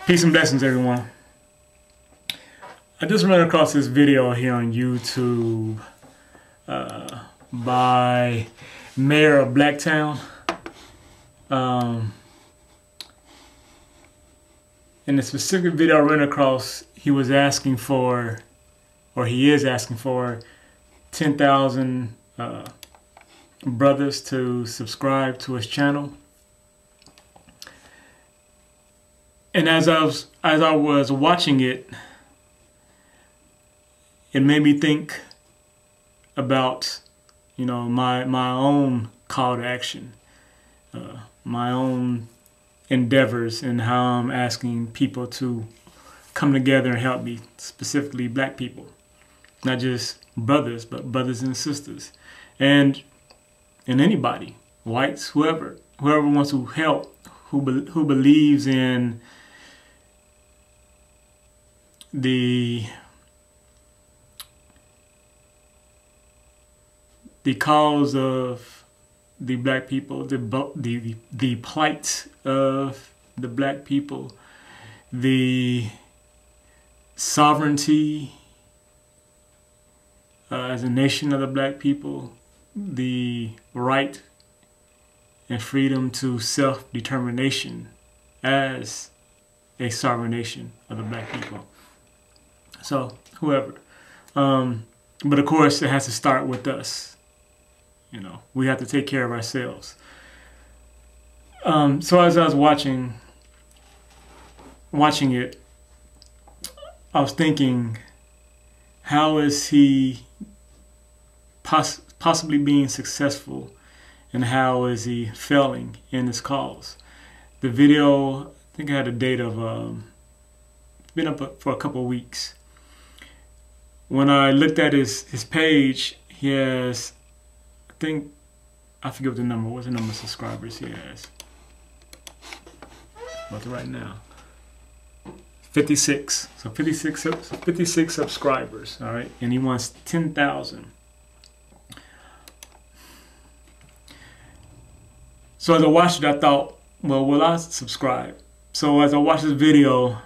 Peace and blessings, everyone. I just ran across this video here on YouTube by Mayor of Blacktown. In the specific video I ran across, he was asking for, or he is asking for, 10,000 brothers to subscribe to his channel. And as I was watching it, it made me think about, my own call to action, my own endeavors, and how I'm asking people to come together and help me, specifically black people, not just brothers, but brothers and sisters, and anybody, whites, whoever wants to help, who believes in the cause of the black people, the plight of the black people, the sovereignty as a nation of the black people, the right and freedom to self-determination as a sovereign nation of the black people. So, whoever. But of course, it has to start with us. We have to take care of ourselves. So as I was watching it, I was thinking, how is he possibly being successful, and how is he failing in his cause? The video, I think I had a date of, been up for a couple of weeks. When I looked at his page, he has, I forget what the number, what's the number of subscribers he has? About to right now. 56. So 56 subscribers, all right? And he wants 10,000. So as I watched it, I thought, well, will I subscribe? So as I watched this video,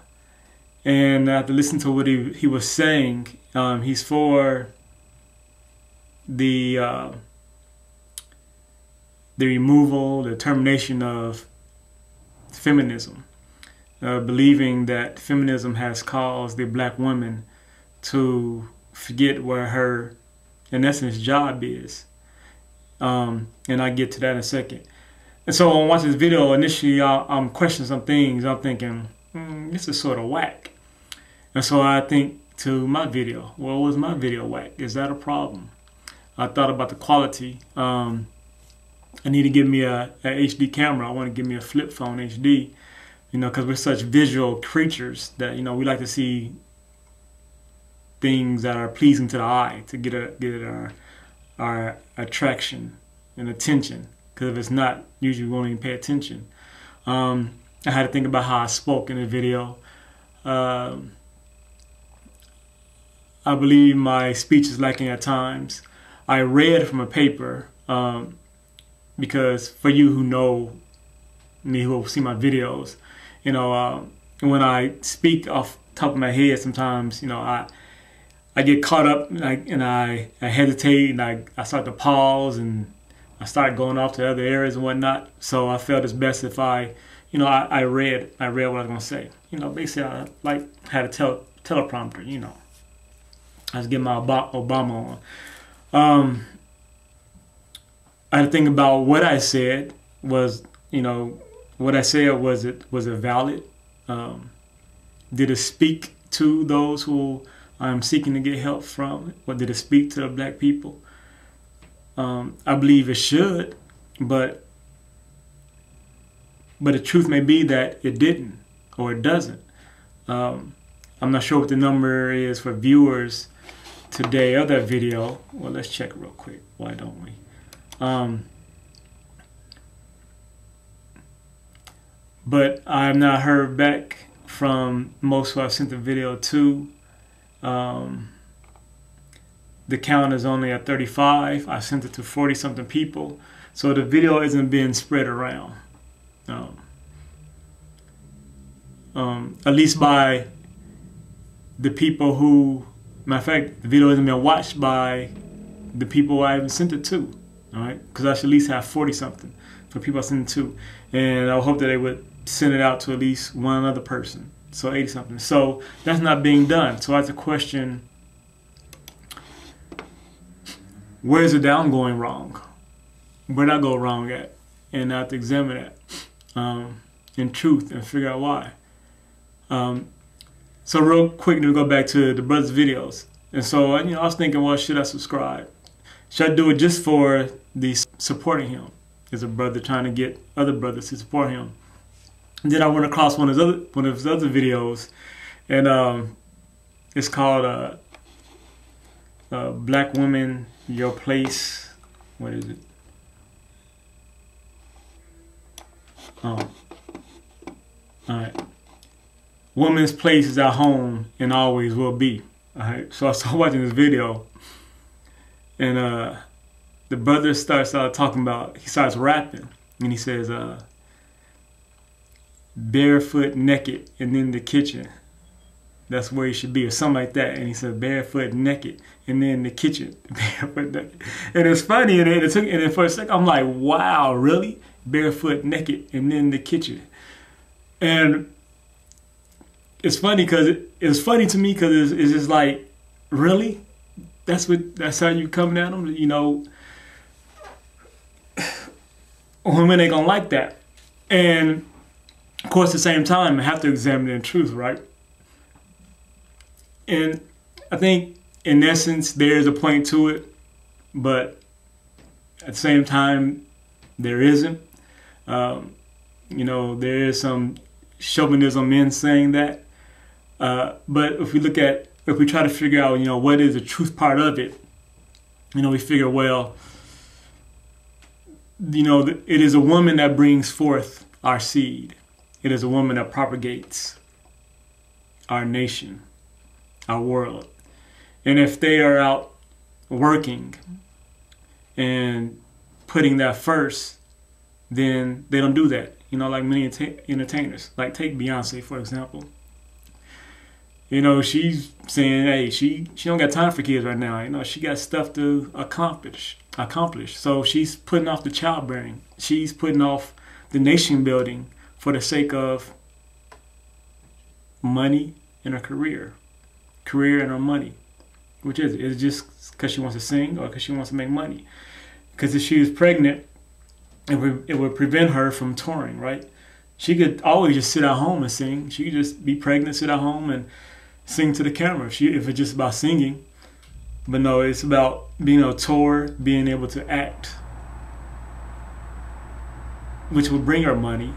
and I had to listen to what he was saying, he's for the removal, the termination of feminism, believing that feminism has caused the black woman to forget where her, in essence, job is. And I'll get to that in a second. And so when I watched this video, initially I'm questioning some things. I'm thinking, this is sort of whack. And so I think to my video, well, was my video whack? Is that a problem? I thought about the quality. I need to give me a HD camera. I want to give me a flip phone HD, because we're such visual creatures that, we like to see things that are pleasing to the eye to get our attraction and attention. Because if it's not, usually we won't even pay attention. I had to think about how I spoke in the video. I believe my speech is lacking at times. I read from a paper, because for you who know me, who see my videos, when I speak off the top of my head, sometimes, I get caught up, and I hesitate, and I start to pause, and I start going off to other areas and whatnot. So I felt it's best if I read what I was gonna say. Basically I had a teleprompter. I was getting my Obama on. I had to think about what I said was, what I said, was it valid? Did it speak to those who I'm seeking to get help from? Or did it speak to the black people? I believe it should, but the truth may be that it didn't, or it doesn't. I'm not sure what the number is for viewers today of that video. Well, let's check real quick. Why don't we? But I have not heard back from most who I sent the video to. The count is only at 35. I sent it to 40-something people. So the video isn't being spread around. at least by the people who, matter of fact, the video hasn't been watched by the people I even sent it to, all right? Because I should at least have 40 something for people I sent it to, and I hope that they would send it out to at least one other person, so 80 something. So that's not being done. So I have to question, where is it that I'm going wrong? Where did I go wrong at? And I have to examine that in truth and figure out why. So real quick to go back to the brother's videos. And so, I was thinking, well, should I subscribe? Should I do it just for the supporting him as a brother, trying to get other brothers to support him? And then I went across one of his other videos, and it's called Black Woman, Your Place. What is it? Oh, all right. Woman's place is at home and always will be. All right. So I started watching this video, and the brother starts talking about. He starts rapping, and he says, "Barefoot, naked, and in the kitchen. That's where you should be," or something like that. And he said, "Barefoot, naked, and then in the kitchen, barefoot, naked." And it's funny, and then for a second, I'm like, "Wow, really? Barefoot, naked, and then in the kitchen." And it's funny because it's funny to me because it's just like, really? That's how you coming at them? Women ain't gonna like that. And of course, at the same time, I have to examine it in truth, right? And I think, in essence, there's a point to it, but at the same time, there isn't. There is some chauvinism in saying that. But if we try to figure out, what is the truth part of it, we figure, well, it is a woman that brings forth our seed. It is a woman that propagates our nation, our world. And if they are out working and putting that first, then they don't do that. Like many entertainers, like take Beyonce, for example. She's saying, hey, she don't got time for kids right now. She got stuff to accomplish. So she's putting off the childbearing. She's putting off the nation building for the sake of money and her career and her money. Which is it? Is it just because she wants to sing or because she wants to make money? Because if she was pregnant, it would prevent her from touring, right? She could always just sit at home and sing. She could just be pregnant, sit at home and sing to the camera if it's just about singing. But no, it's about being able to tour, being able to act, which will bring her money.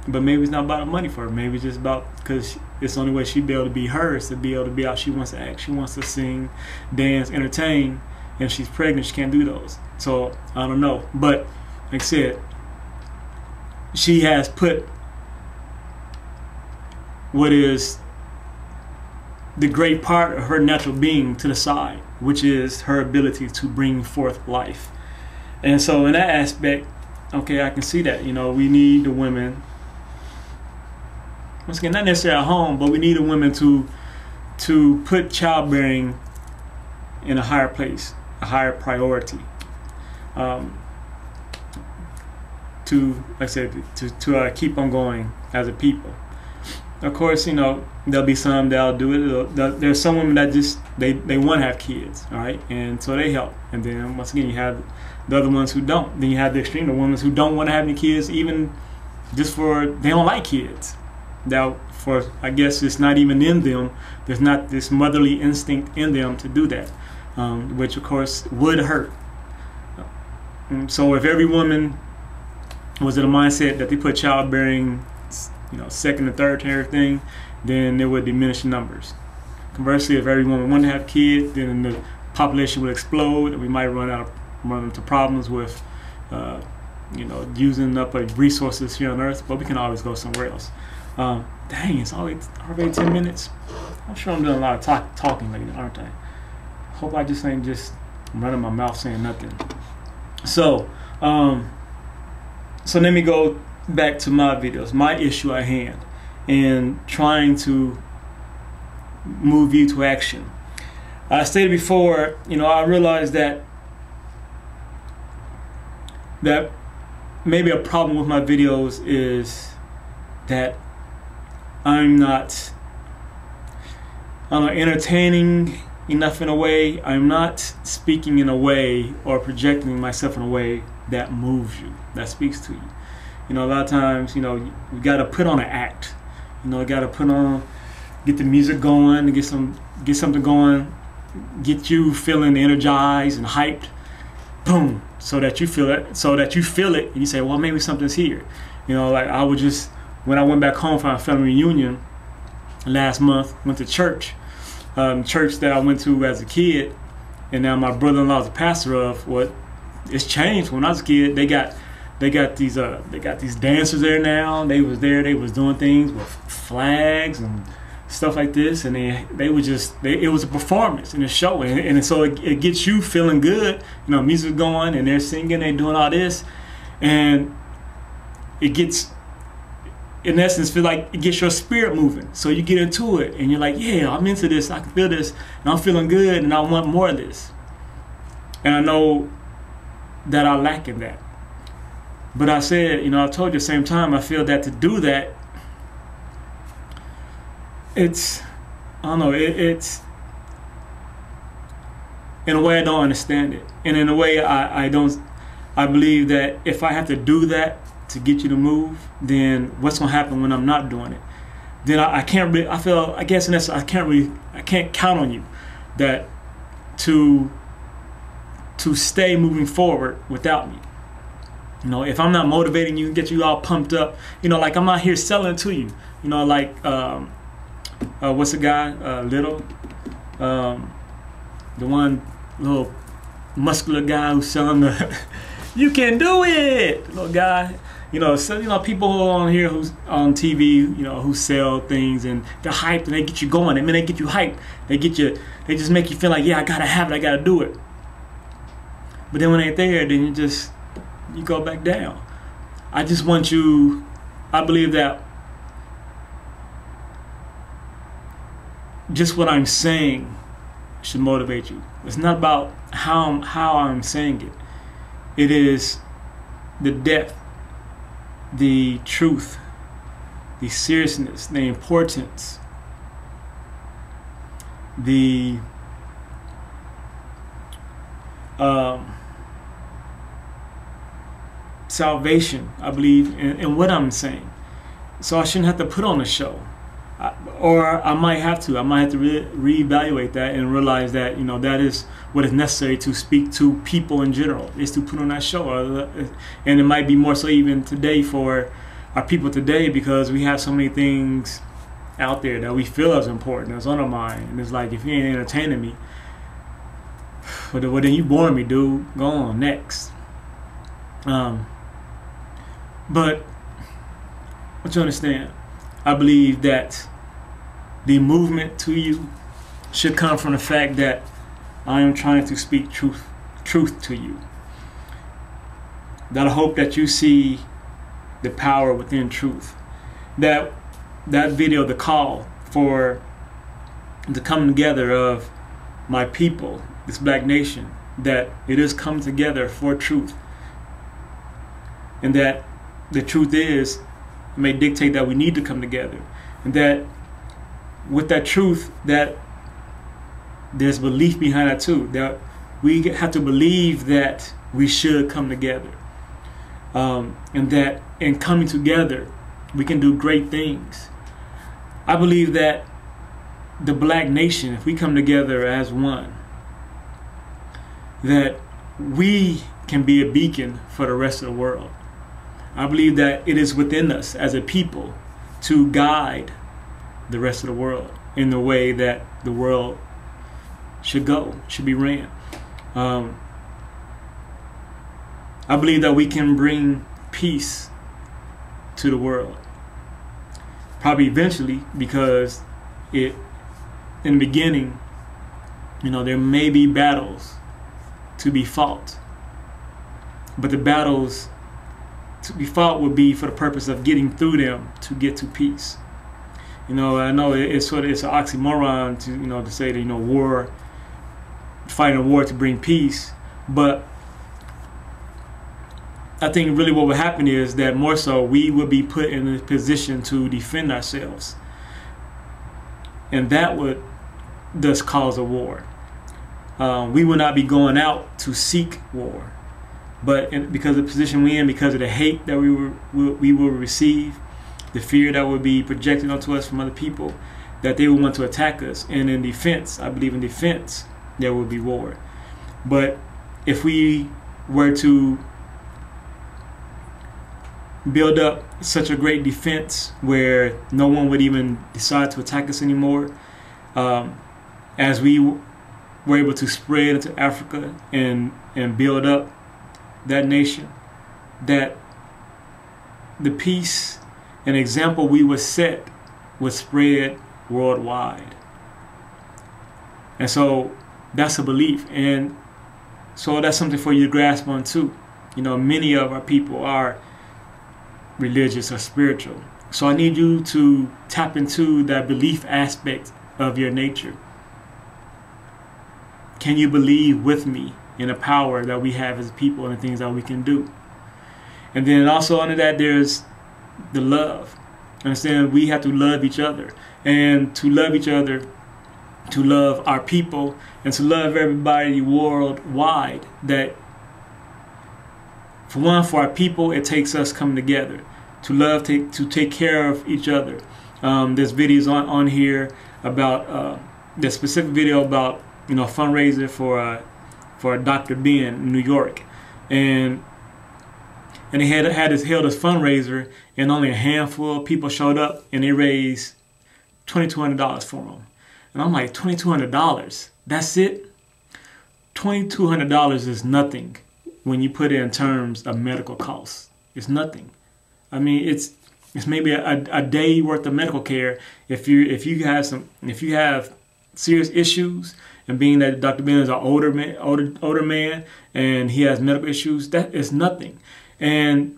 But maybe it's not about the money for her. Maybe it's just about, because it's the only way she'd be able to be her is to be able to be out. She wants to act, she wants to sing, dance, entertain. And if she's pregnant, she can't do those. So I don't know. But like I said, she has put what is the great part of her natural being to the side, which is her ability to bring forth life. And so in that aspect, okay, I can see that. We need the women, once again, not necessarily at home, but we need the women to put childbearing in a higher place, a higher priority. To, like I said, to keep on going as a people. Of course, there'll be some that'll do it. There's some women that just they want to have kids, all right, and so they help. And then once again, you have the other ones who don't. Then you have the extreme, the women who don't want to have any kids, even just for they don't like kids. Now, for I guess it's not even in them. There's not this motherly instinct in them to do that, which of course would hurt. So if every woman was in a mindset that they put childbearing, second and third and everything, then it would diminish the numbers. Conversely, if every woman wanted to have kids, then the population would explode, and we might run into problems with, using up resources here on Earth. But we can always go somewhere else. Dang, it's already 10 minutes. I'm sure I'm doing a lot of talking lately, aren't I? Hope I just ain't just running my mouth saying nothing. So let me go back to my videos. My issue at hand and trying to move you to action. I stated before, I realized that maybe a problem with my videos is that I'm not, entertaining enough in a way. I'm not speaking in a way or projecting myself in a way that moves you, that speaks to you. A lot of times, you got to put on an act. You got to get the music going, get something going, get you feeling energized and hyped. Boom, so that you feel it, and you say, well, maybe something's here. Like when I went back home for our family reunion last month, went to church that I went to as a kid, and now my brother-in-law is a pastor of. Well, it's changed. When I was a kid, they got these dancers there now. They was doing things with flags and stuff like this, and it was a performance and a show, and so it gets you feeling good. Music going, and they're singing, they're doing all this, and it gets, in essence, feel like it gets your spirit moving. So you get into it, and you're like, yeah, I'm into this, I can feel this, and I'm feeling good, and I want more of this. And I know that I lack in that. But I said, I told you at the same time, I feel that to do that, it's in a way I don't understand it. And in a way I believe that if I have to do that to get you to move, then what's going to happen when I'm not doing it? Then I can't really, I guess in essence, I can't count on you that to stay moving forward without me. If I'm not motivating you, get you all pumped up, like I'm not here selling to you, like what's the guy, Little, the one little muscular guy who's selling the you can do it, little guy. So people on here who's on TV, who sell things, and they're hyped and they get you going. They get you hyped. They just make you feel like, yeah, I gotta have it, I gotta do it. But then when they're there, then you go back down. I just want you, I believe that just what I'm saying should motivate you. It's not about how I'm saying it. It is the depth, the truth, the seriousness, the importance, the salvation, I believe, in what I'm saying. So I shouldn't have to put on a show. Or I might have to reevaluate that and realize that that is what is necessary to speak to people in general, is to put on that show. And it might be more so even today for our people today, because we have so many things out there that we feel is important, that's on our mind. And it's like, if you ain't entertaining me, well then you boring me, dude. Go on next. But what you understand, I believe that the movement to you should come from the fact that I am trying to speak truth to you. That I hope that you see the power within truth. That video, the call for the coming together of my people, this black nation, that it is come together for truth. And that the truth is, may dictate that we need to come together. And that with that truth, that there's belief behind that too. That we have to believe that we should come together. And that in coming together, we can do great things. I believe that the black nation, if we come together as one, that we can be a beacon for the rest of the world. I believe that it is within us as a people to guide the rest of the world in the way that the world should go, should be ran. I believe that we can bring peace to the world. Probably eventually, because in the beginning, there may be battles to be fought. But the battles to be fought would be for the purpose of getting through them to get to peace. You know, I know it's an oxymoron to to say that war, fighting a war to bring peace, but I think really what would happen is that more so we would be put in a position to defend ourselves, and that would thus cause a war. We will not be going out to seek war, but because of the position we're in, because of the hate that we will receive, the fear that will be projected onto us from other people, that they will want to attack us. And in defense, I believe in defense, there will be war. But if we were to build up such a great defense where no one would even decide to attack us anymore, as we were able to spread into Africa and build up that nation, that the peace and example we would set would spread worldwide. And so that's a belief, and so that's something for you to grasp on too. Many of our people are religious or spiritual, so I need you to tap into that belief aspect of your nature. Can you believe with me in the power that we have as people and the things that we can do? And then also under that, there's the love. Understand, we have to love each other, and to love each other, to love our people, and to love everybody worldwide. That for our people, it takes us coming together to love, to take care of each other. There's videos on here about the specific video about fundraiser for Dr. Ben in New York, and they held this fundraiser, and only a handful of people showed up, and they raised $2,200 for them. And I'm like, $2,200? That's it? $2,200 is nothing when you put it in terms of medical costs. It's nothing. I mean, it's maybe a day worth of medical care if you have serious issues. And being that Dr. Ben is an older man, and he has medical issues, that is nothing. And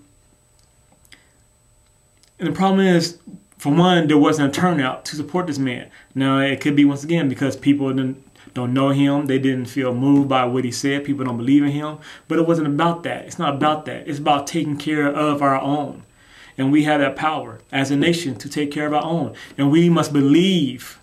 the problem is, for one, there wasn't a turnout to support this man. Now, it could be, once again, because people don't know him. They didn't feel moved by what he said. People don't believe in him. But it wasn't about that. It's not about that. It's about taking care of our own. And we have that power as a nation to take care of our own. And we must believe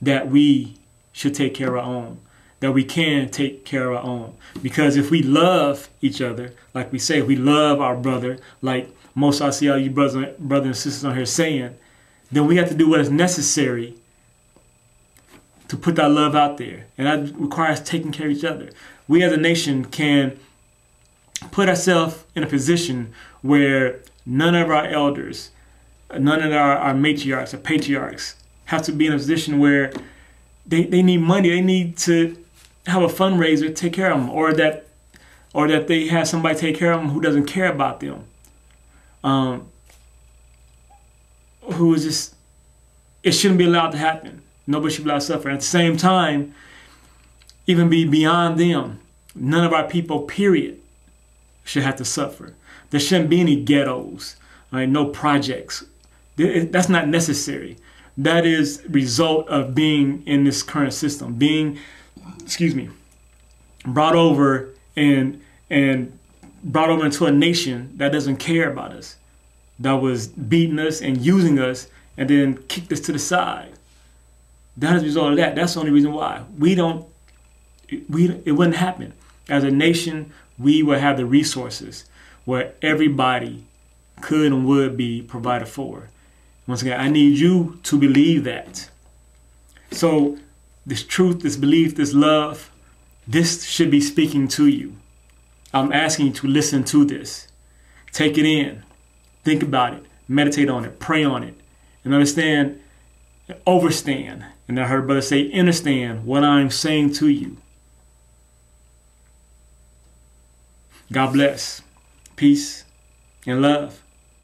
that we should take care of our own, that we can take care of our own. Because if we love each other, like we say, if we love our brother, like most I see all you brothers and sisters on here saying, then we have to do what is necessary to put that love out there. And that requires taking care of each other. We as a nation can put ourselves in a position where none of our elders, none of our matriarchs or patriarchs have to be in a position where they need money. They need to have a fundraiser to take care of them, or that they have somebody take care of them who doesn't care about them, who is just, it shouldn't be allowed to happen. Nobody should be allowed to suffer. At the same time, even be beyond them, none of our people, period, should have to suffer. There shouldn't be any ghettos, right? No projects. That's not necessary. That is the result of being in this current system, being, brought over and brought over into a nation that doesn't care about us, that was beating us and using us and then kicked us to the side. That is the result of that. That's the only reason why. It wouldn't happen. As a nation, we would have the resources where everybody could and would be provided for. Once again, I need you to believe that. So this truth, this belief, this love, this should be speaking to you. I'm asking you to listen to this. Take it in. Think about it. Meditate on it. Pray on it. And understand, overstand. And I heard brother say, understand what I'm saying to you. God bless. Peace and love.